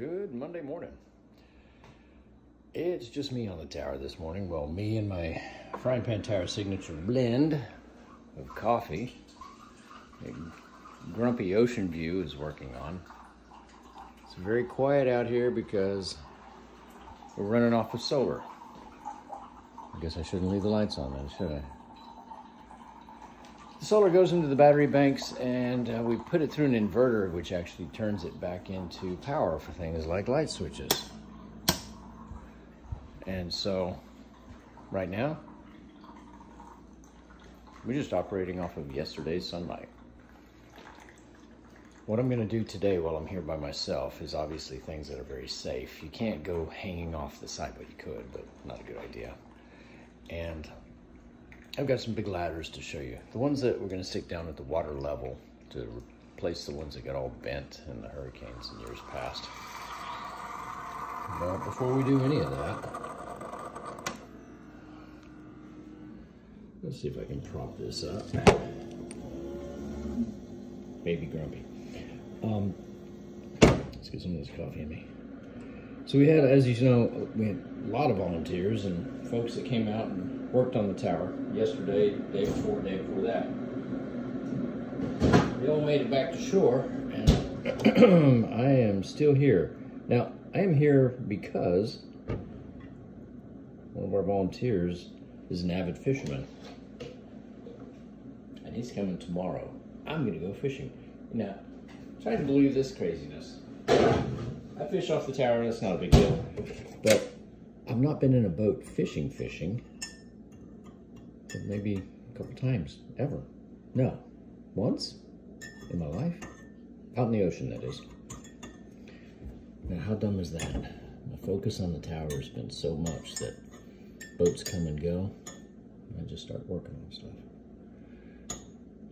Good Monday morning. It's just me on the tower this morning. Well, me and my Frying Pan Tower signature blend of coffee. A Grumpy Ocean View is working on. It's very quiet out here because we're running off with solar. I guess I shouldn't leave the lights on then, should I? The solar goes into the battery banks and we put it through an inverter, which actually turns it back into power for things like light switches. And so right now, we're just operating off of yesterday's sunlight. What I'm gonna do today while I'm here by myself is obviously things that are very safe. You can't go hanging off the side, but you could, but not a good idea. And I've got some big ladders to show you. The ones that we're gonna stick down at the water level to replace the ones that got all bent in the hurricanes in years past. But before we do any of that, let's see if I can prop this up. Baby Grumpy. Let's get some of this coffee in me. So we had, as you know, we had a lot of volunteers and folks that came out and worked on the tower yesterday, day before that. We all made it back to shore, and I am still here. Now, I am here because one of our volunteers is an avid fisherman, and he's coming tomorrow. I'm gonna go fishing. Now, try to believe this craziness. I fish off the tower, that's not a big deal, but I've not been in a boat fishing, maybe a couple times, ever. No, once in my life, out in the ocean, that is. Now, how dumb is that? My focus on the tower has been so much that boats come and go, and I just start working on stuff.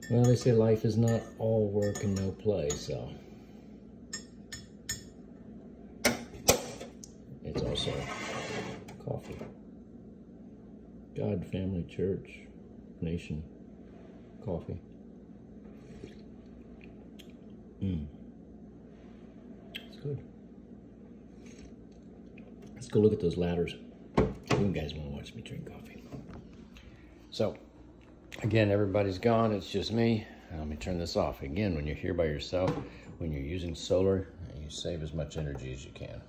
Well, they say life is not all work and no play, so it's also coffee. God, family, church, nation, coffee. It's good. Let's go look at those ladders. You guys want to watch me drink coffee. So, again, everybody's gone. It's just me. Let me turn this off. Again, when you're here by yourself, when you're using solar, you save as much energy as you can.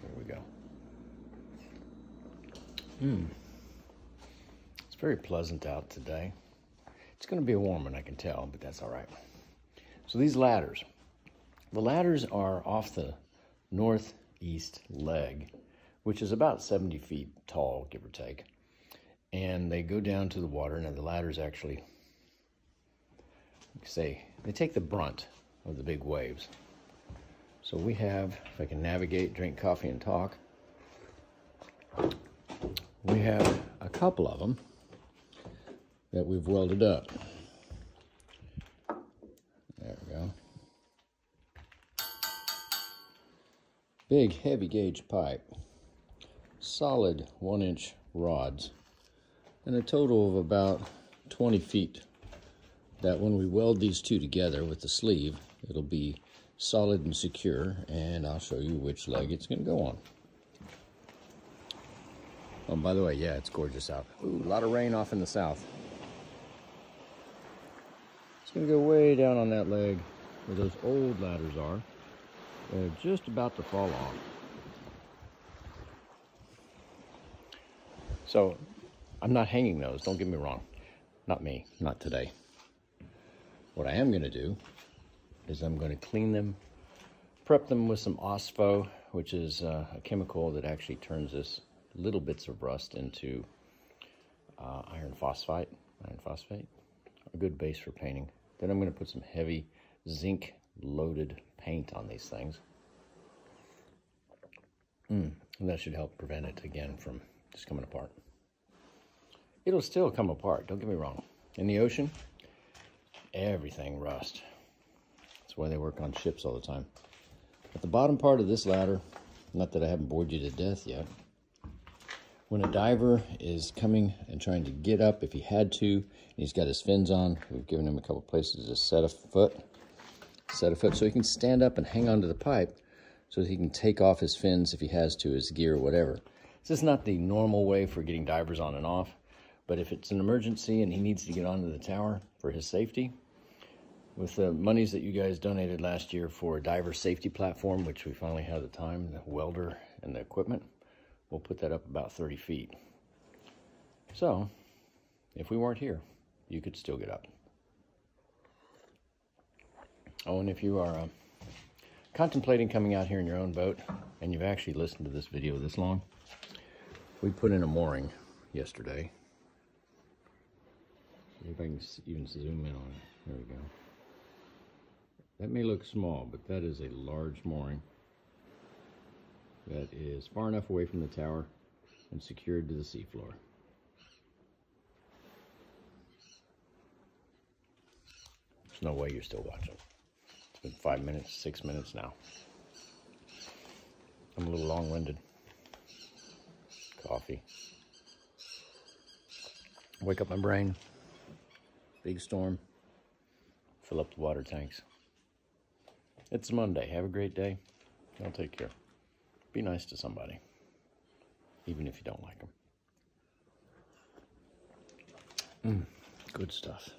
There we go. It's very pleasant out today. It's going to be a warm one, I can tell, but that's all right. So these ladders. The ladders are off the northeast leg, which is about 70 feet tall, give or take. And they go down to the water. Now the ladders actually, they take the brunt of the big waves. So we have, if I can navigate, drink coffee and talk, we have a couple of them that we've welded up. There we go. Big heavy gauge pipe, solid 1-inch rods, and a total of about 20 feet. That when we weld these two together with the sleeve, it'll be solid and secure, and I'll show you which leg it's going to go on. Oh, by the way, yeah, it's gorgeous out. Ooh, a lot of rain off in the south. It's going to go way down on that leg where those old ladders are. They're just about to fall off. So, I'm not hanging those, don't get me wrong. Not me, not today. What I am going to do is I'm going to clean them, prep them with some OSPHO, which is a chemical that actually turns this little bits of rust into iron phosphate, a good base for painting. Then I'm going to put some heavy zinc loaded paint on these things. And that should help prevent it again from just coming apart. It'll still come apart, don't get me wrong. In the ocean, everything rusts. That's why they work on ships all the time. At the bottom part of this ladder, not that I haven't bored you to death yet, when a diver is coming and trying to get up, if he had to, and he's got his fins on, we've given him a couple places to set a foot, set of foot, so he can stand up and hang onto the pipe so that he can take off his fins if he has to, his gear, whatever. This is not the normal way for getting divers on and off, but if it's an emergency and he needs to get onto the tower for his safety, with the monies that you guys donated last year for a diver safety platform, which we finally had the time, the welder and the equipment, we'll put that up about 30 feet. So, if we weren't here, you could still get up. Oh, and if you are contemplating coming out here in your own boat, and you've actually listened to this video this long, we put in a mooring yesterday. See if I can even zoom in on it. There we go. That may look small, but that is a large mooring that is far enough away from the tower and secured to the seafloor. There's no way you're still watching. It's been 5 minutes, 6 minutes now. I'm a little long-winded. Coffee. Wake up my brain. Big storm. Fill up the water tanks. It's Monday. Have a great day. Y'all take care. Be nice to somebody, even if you don't like them. Good stuff.